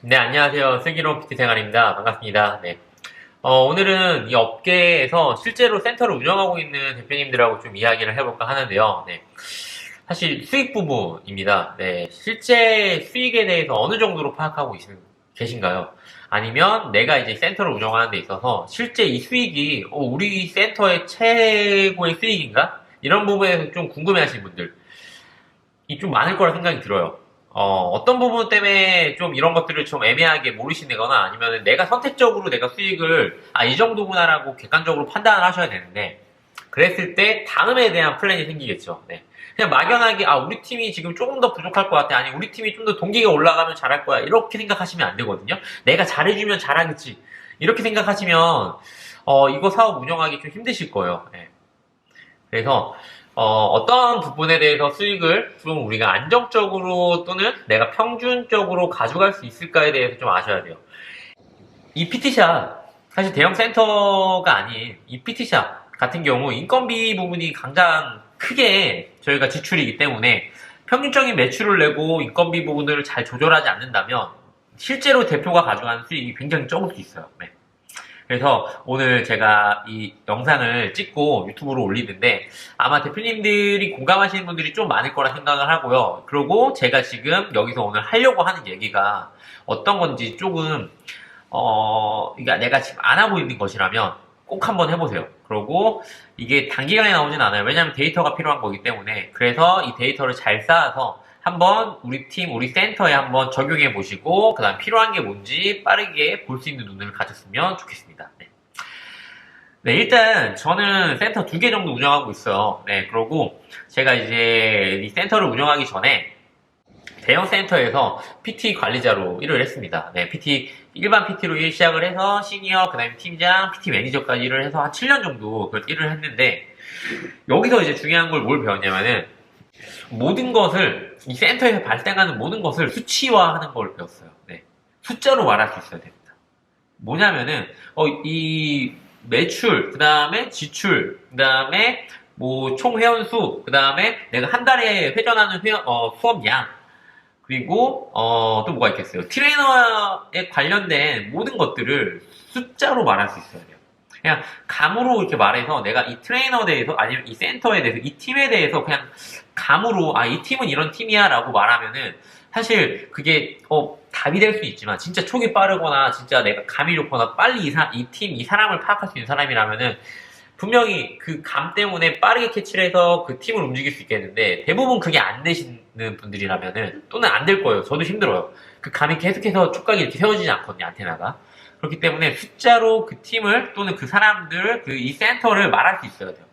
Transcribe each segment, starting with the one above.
네, 안녕하세요. 슬기로운 PT 생활입니다. 반갑습니다. 네. 오늘은 이 업계에서 실제로 센터를 운영하고 있는 대표님들하고 좀 이야기를 해볼까 하는데요. 네. 사실 수익 부분입니다. 네. 실제 수익에 대해서 어느 정도로 파악하고 계신가요? 아니면 내가 이제 센터를 운영하는 데 있어서 실제 이 수익이 우리 센터의 최고의 수익인가? 이런 부분에서 좀 궁금해 하시는 분들 이 좀 많을 거라 생각이 들어요. 어떤 부분 때문에 좀 이런 것들을 좀 애매하게 모르시거나 아니면 내가 선택적으로 내가 수익을, 이 정도구나라고 객관적으로 판단을 하셔야 되는데, 그랬을 때 다음에 대한 플랜이 생기겠죠. 네. 그냥 막연하게, 우리 팀이 지금 조금 더 부족할 것 같아. 아니, 우리 팀이 좀 더 동기가 올라가면 잘할 거야. 이렇게 생각하시면 안 되거든요. 내가 잘해주면 잘하겠지. 이렇게 생각하시면, 이거 사업 운영하기 좀 힘드실 거예요. 네. 그래서 어떤 부분에 대해서 수익을 좀 우리가 안정적으로 또는 내가 평균적으로 가져갈 수 있을까에 대해서 좀 아셔야 돼요. 이 PT샵, 사실 대형 센터가 아닌 이 PT샵 같은 경우 인건비 부분이 가장 크게 저희가 지출이기 때문에 평균적인 매출을 내고 인건비 부분을 잘 조절하지 않는다면 실제로 대표가 가져가는 수익이 굉장히 적을 수 있어요. 네. 그래서 오늘 제가 이 영상을 찍고 유튜브로 올리는데 아마 대표님들이 공감하시는 분들이 좀 많을 거라 생각을 하고요. 그리고 제가 지금 여기서 오늘 하려고 하는 얘기가 어떤 건지 조금 그러니까 내가 지금 안 하고 있는 것이라면 꼭 한번 해보세요. 그리고 이게 단기간에 나오진 않아요. 왜냐하면 데이터가 필요한 거기 때문에. 그래서 이 데이터를 잘 쌓아서 한번 우리 팀, 우리 센터에 한번 적용해 보시고 그 다음 필요한 게 뭔지 빠르게 볼 수 있는 눈을 가졌으면 좋겠습니다. 네. 네, 일단 저는 센터 2개 정도 운영하고 있어요. 네, 그러고 제가 이제 이 센터를 운영하기 전에 대형 센터에서 PT 관리자로 일을 했습니다. 네, 일반 PT로 시작을 해서 시니어, 그 다음에 팀장, PT 매니저까지 일을 해서 한 7년 정도 일을 했는데 여기서 이제 중요한 걸 뭘 배웠냐면은 모든 것을 이 센터에서 발생하는 모든 것을 수치화하는 걸 배웠어요. 네. 숫자로 말할 수 있어야 됩니다. 뭐냐면은 이 매출, 그 다음에 지출, 그 다음에 뭐 총 회원수, 그 다음에 내가 한 달에 회전하는 수업량, 그리고 또 뭐가 있겠어요? 트레이너에 관련된 모든 것들을 숫자로 말할 수 있어야 돼요. 그냥 감으로 이렇게 말해서 내가 이 트레이너에 대해서 아니면 이 센터에 대해서 이 팀에 대해서 그냥 감으로 이 팀은 이런 팀이야 라고 말하면은 사실 그게 답이 될 수 있지만 진짜 촉이 빠르거나 진짜 내가 감이 좋거나 빨리 이 팀, 이 사람을 파악할 수 있는 사람이라면은 분명히 그 감 때문에 빠르게 캐치를 해서 그 팀을 움직일 수 있겠는데 대부분 그게 안 되시는 분들이라면은 또는 안 될 거예요. 저도 힘들어요. 그 감이 계속해서 촉각이 이렇게 세워지지 않거든요. 안테나가. 그렇기 때문에 숫자로 그 팀을 또는 그 사람들, 이 센터를 말할 수 있어야 돼요.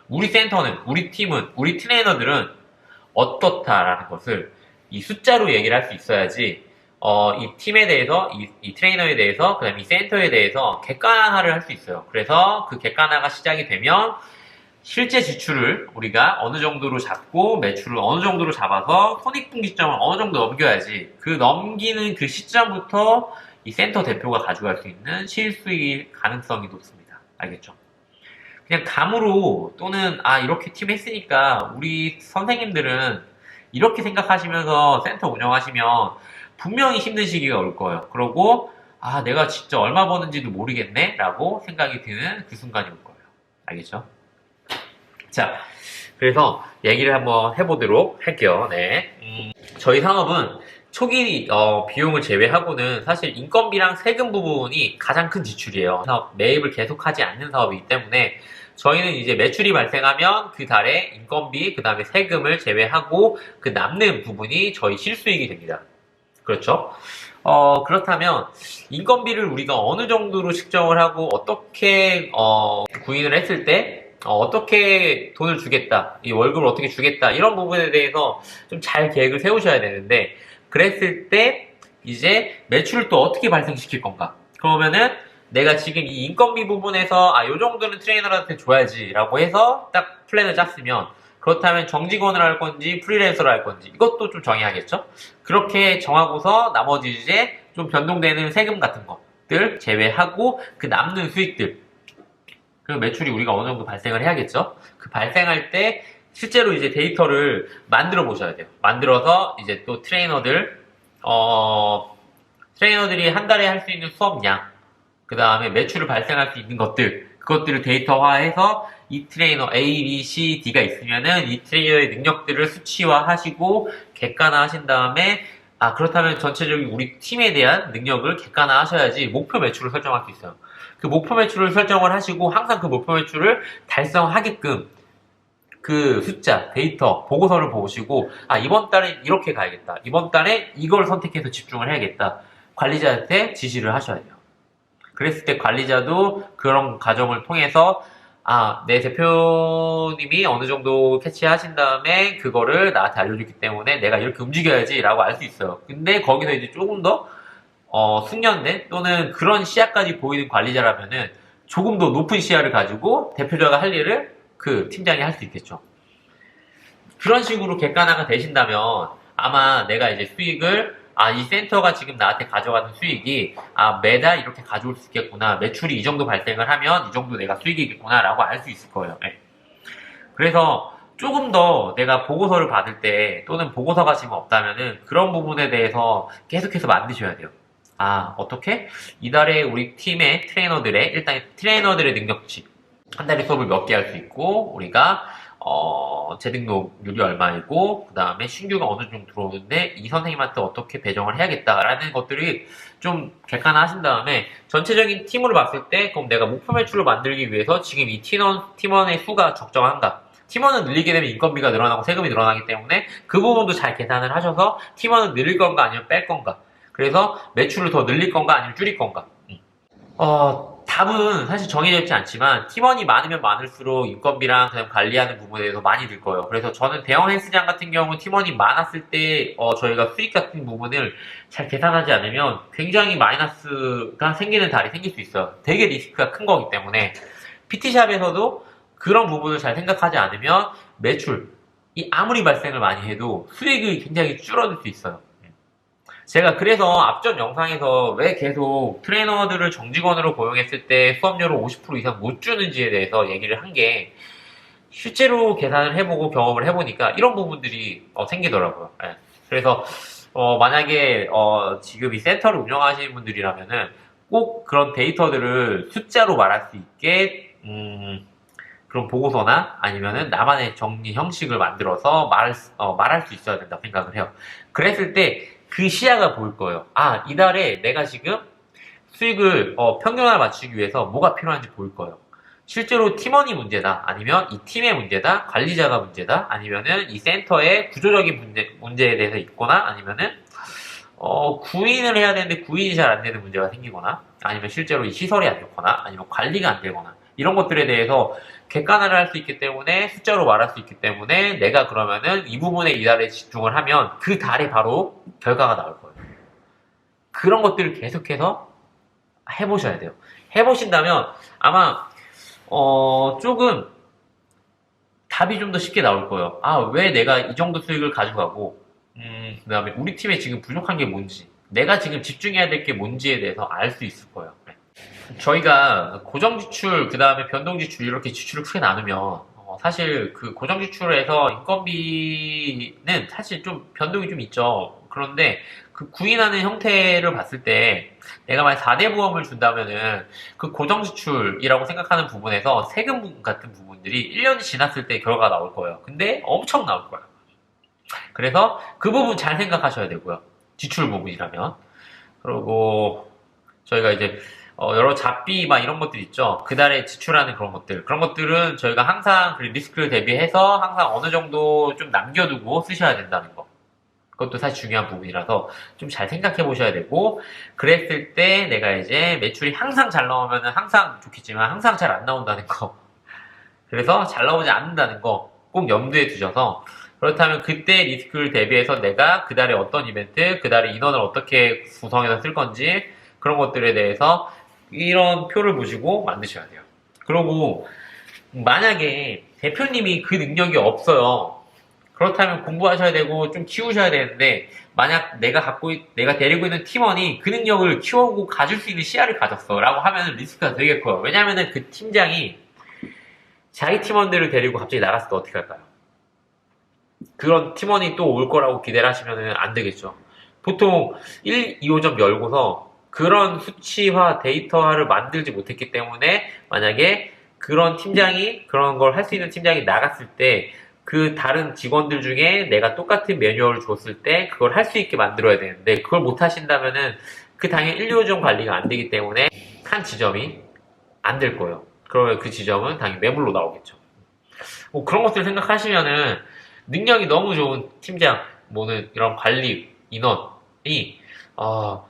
우리 센터는, 우리 팀은, 우리 트레이너들은 어떻다라는 것을 이 숫자로 얘기를 할 수 있어야지 이 팀에 대해서, 이 트레이너에 대해서, 그 다음에 이 센터에 대해서 객관화를 할 수 있어요. 그래서 그 객관화가 시작이 되면 실제 지출을 우리가 어느 정도로 잡고 매출을 어느 정도로 잡아서 손익분기점을 어느 정도 넘겨야지 그 넘기는 그 시점부터 이 센터 대표가 가져갈 수 있는 실수익 가능성이 높습니다. 알겠죠? 그냥 감으로 또는 이렇게 팀 했으니까 우리 선생님들은 이렇게 생각하시면서 센터 운영하시면 분명히 힘든 시기가 올 거예요. 그러고 내가 진짜 얼마 버는지도 모르겠네 라고 생각이 드는 그 순간이 올 거예요. 알겠죠? 자, 그래서 얘기를 한번 해보도록 할게요. 네. 저희 사업은 초기 비용을 제외하고는 사실 인건비랑 세금 부분이 가장 큰 지출이에요. 매입을 계속하지 않는 사업이기 때문에 저희는 이제 매출이 발생하면 그 달에 인건비, 그 다음에 세금을 제외하고 그 남는 부분이 저희 실수익이 됩니다. 그렇죠? 그렇다면 인건비를 우리가 어느 정도로 측정을 하고 어떻게 구인을 했을 때 어떻게 돈을 주겠다, 이 월급을 어떻게 주겠다 이런 부분에 대해서 좀 잘 계획을 세우셔야 되는데 그랬을 때 이제 매출을 또 어떻게 발생시킬 건가? 그러면은 내가 지금 이 인건비 부분에서 요 정도는 트레이너한테 줘야지 라고 해서 딱 플랜을 짰으면 그렇다면 정직원을 할 건지 프리랜서를 할 건지 이것도 좀 정해야겠죠? 그렇게 정하고서 나머지 이제 좀 변동되는 세금 같은 것들 제외하고 그 남는 수익들 그 매출이 우리가 어느 정도 발생을 해야겠죠? 그 발생할 때 실제로 이제 데이터를 만들어 보셔야 돼요. 만들어서 이제 또 트레이너들 트레이너들이 한 달에 할 수 있는 수업량, 그 다음에 매출을 발생할 수 있는 것들, 그것들을 데이터화해서 이 트레이너 A, B, C, D가 있으면은 이 트레이너의 능력들을 수치화하시고 객관화하신 다음에 그렇다면 전체적인 우리 팀에 대한 능력을 객관화하셔야지 목표 매출을 설정할 수 있어요. 그 목표 매출을 설정을 하시고 항상 그 목표 매출을 달성하게끔 그 숫자, 데이터, 보고서를 보시고 이번 달에 이렇게 가야겠다. 이번 달에 이걸 선택해서 집중을 해야겠다. 관리자한테 지시를 하셔야 돼요. 그랬을 때 관리자도 그런 과정을 통해서 내 대표님이 어느 정도 캐치하신 다음에 그거를 나한테 알려주기 때문에 내가 이렇게 움직여야지 라고 알 수 있어요. 근데 거기서 이제 조금 더 숙련된 또는 그런 시야까지 보이는 관리자라면은 조금 더 높은 시야를 가지고 대표자가 할 일을 그 팀장이 할 수 있겠죠. 그런 식으로 객관화가 되신다면 아마 내가 이제 수익을 이 센터가 지금 나한테 가져가는 수익이 매달 이렇게 가져올 수 있겠구나. 매출이 이 정도 발생을 하면 이 정도 내가 수익이겠구나 라고 알 수 있을 거예요. 네. 그래서 조금 더 내가 보고서를 받을 때 또는 보고서가 지금 없다면은 그런 부분에 대해서 계속해서 만드셔야 돼요. 어떻게? 이달에 우리 팀의 일단 트레이너들의 능력치 한 달에 수업을 몇 개 할 수 있고 우리가 재등록률이 얼마이고 그 다음에 신규가 어느 정도 들어오는데 이 선생님한테 어떻게 배정을 해야겠다라는 것들이 좀 객관화하신 다음에 전체적인 팀으로 봤을 때 그럼 내가 목표 매출을 만들기 위해서 지금 이 팀원의 수가 적정한가? 팀원은 늘리게 되면 인건비가 늘어나고 세금이 늘어나기 때문에 그 부분도 잘 계산을 하셔서 팀원은 늘릴 건가 아니면 뺄 건가? 그래서 매출을 더 늘릴 건가 아니면 줄일 건가? 답은 사실 정해져 있지 않지만 팀원이 많으면 많을수록 인건비랑 그냥 관리하는 부분에 대해서 많이 들 거예요. 그래서 저는 대형 헬스장 같은 경우 팀원이 많았을 때 저희가 수익 같은 부분을 잘 계산하지 않으면 굉장히 마이너스가 생기는 달이 생길 수 있어요. 되게 리스크가 큰 거기 때문에 PT샵에서도 그런 부분을 잘 생각하지 않으면 매출이 아무리 발생을 많이 해도 수익이 굉장히 줄어들 수 있어요. 제가 그래서 앞전 영상에서 왜 계속 트레이너들을 정직원으로 고용했을 때 수업료를 50% 이상 못 주는지에 대해서 얘기를 한 게 실제로 계산을 해보고 경험을 해보니까 이런 부분들이 생기더라고요. 네. 그래서 만약에 지금 이 센터를 운영하시는 분들이라면은 꼭 그런 데이터들을 숫자로 말할 수 있게 그런 보고서나 아니면은 나만의 정리 형식을 만들어서 말할 수 있어야 된다고 생각을 해요. 그랬을 때 그 시야가 보일 거예요. 이달에 내가 지금 수익을 평균화를 맞추기 위해서 뭐가 필요한지 보일 거예요. 실제로 팀원이 문제다, 아니면 이 팀의 문제다, 관리자가 문제다, 아니면은 이 센터의 구조적인 문제에 대해서 있거나, 아니면은 구인을 해야 되는데 구인이 잘 안 되는 문제가 생기거나, 아니면 실제로 이 시설이 안 좋거나, 아니면 관리가 안 되거나, 이런 것들에 대해서 객관화를 할 수 있기 때문에 숫자로 말할 수 있기 때문에 내가 그러면은 이 부분에 이달에 집중을 하면 그 달에 바로 결과가 나올 거예요. 그런 것들을 계속해서 해보셔야 돼요. 해보신다면 아마 조금 답이 좀 더 쉽게 나올 거예요. 왜 내가 이 정도 수익을 가져가고 그 다음에 우리 팀에 지금 부족한 게 뭔지 내가 지금 집중해야 될 게 뭔지에 대해서 알 수 있을 거예요. 저희가 고정 지출, 그 다음에 변동 지출 이렇게 지출을 크게 나누면 사실 그 고정 지출에서 인건비는 사실 좀 변동이 좀 있죠. 그런데 그 구인하는 형태를 봤을 때 내가 만약 4대 보험을 준다면은 그 고정 지출이라고 생각하는 부분에서 세금 부분 같은 부분들이 1년이 지났을 때 결과가 나올 거예요. 근데 엄청 나올 거예요. 그래서 그 부분 잘 생각하셔야 되고요. 지출 부분이라면. 그리고 저희가 이제 여러 잡비 막 이런 것들 있죠. 그달에 지출하는 그런 것들은 저희가 항상 그 리스크를 대비해서 항상 어느 정도 좀 남겨두고 쓰셔야 된다는 거. 그것도 사실 중요한 부분이라서 좀 잘 생각해 보셔야 되고, 그랬을 때 내가 이제 매출이 항상 잘 나오면 항상 좋겠지만 항상 잘 안 나온다는 거. 그래서 잘 나오지 않는다는 거 꼭 염두에 두셔서, 그렇다면 그때 리스크를 대비해서 내가 그달에 어떤 이벤트, 그달에 인원을 어떻게 구성해서 쓸 건지 그런 것들에 대해서 이런 표를 보시고 만드셔야 돼요. 그리고 만약에 대표님이 그 능력이 없어요. 그렇다면 공부하셔야 되고 좀 키우셔야 되는데, 만약 내가 데리고 있는 팀원이 그 능력을 키우고 가질 수 있는 시야를 가졌어 라고 하면 리스크가 되게 커요. 왜냐면은 그 팀장이 자기 팀원들을 데리고 갑자기 나갔을 때 어떻게 할까요? 그런 팀원이 또 올 거라고 기대를 하시면 안 되겠죠. 보통 1, 2호점 열고서 그런 수치화, 데이터화를 만들지 못했기 때문에 만약에 그런 팀장이 그런 걸 할 수 있는 팀장이 나갔을 때 그 다른 직원들 중에 내가 똑같은 매뉴얼을 줬을 때 그걸 할 수 있게 만들어야 되는데 그걸 못 하신다면은 그 당연히 1, 2호점 관리가 안 되기 때문에 한 지점이 안 될 거예요. 그러면 그 지점은 당연히 매물로 나오겠죠. 뭐 그런 것들 생각하시면은 능력이 너무 좋은 팀장, 뭐는 이런 관리 인원이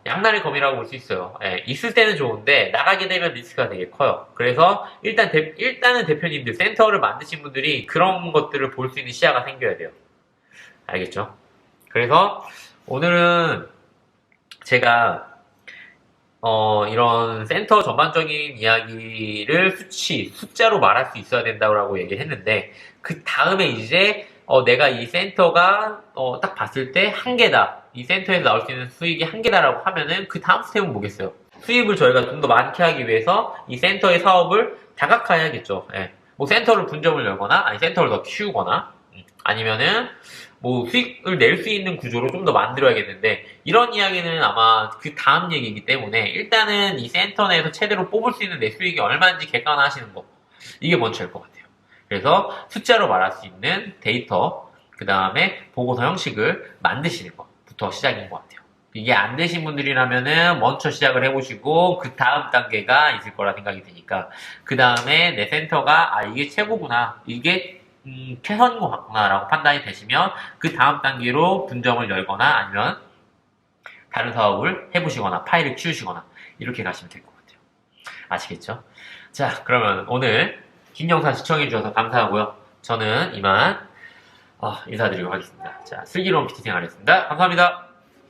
양날의 검이라고 볼 수 있어요. 예, 있을 때는 좋은데 나가게 되면 리스크가 되게 커요. 그래서 일단은 대표님들 센터를 만드신 분들이 그런 것들을 볼 수 있는 시야가 생겨야 돼요. 알겠죠? 그래서 오늘은 제가 이런 센터 전반적인 이야기를 숫자로 말할 수 있어야 된다고 얘기를 했는데, 그 다음에 이제, 내가 이 센터가, 딱 봤을 때 한계다. 이 센터에서 나올 수 있는 수익이 한계다라고 하면은, 그 다음 스텝은 뭐겠어요? 수입을 저희가 좀 더 많게 하기 위해서 이 센터의 사업을 다각화해야겠죠. 예. 뭐 센터를 분점을 열거나, 아니 센터를 더 키우거나, 아니면은, 뭐 수익을 낼 수 있는 구조로 좀 더 만들어야겠는데 이런 이야기는 아마 그 다음 얘기이기 때문에 일단은 이 센터 내에서 최대로 뽑을 수 있는 내 수익이 얼마인지 객관화하시는 거 이게 먼저일 것 같아요. 그래서 숫자로 말할 수 있는 데이터 그 다음에 보고서 형식을 만드시는 것부터 시작인 것 같아요. 이게 안 되신 분들이라면은 먼저 시작을 해보시고 그 다음 단계가 있을 거라 생각이 드니까 그 다음에 내 센터가 이게 최고구나 이게 최선인 것 같구나라고 판단이 되시면 그 다음 단계로 분점을 열거나 아니면 다른 사업을 해보시거나 파일을 키우시거나 이렇게 가시면 될 것 같아요. 아시겠죠? 자, 그러면 오늘 긴 영상 시청해주셔서 감사하고요. 저는 이만 인사드리도록 하겠습니다. 자, 슬기로운 PT 생활이었습니다. 감사합니다.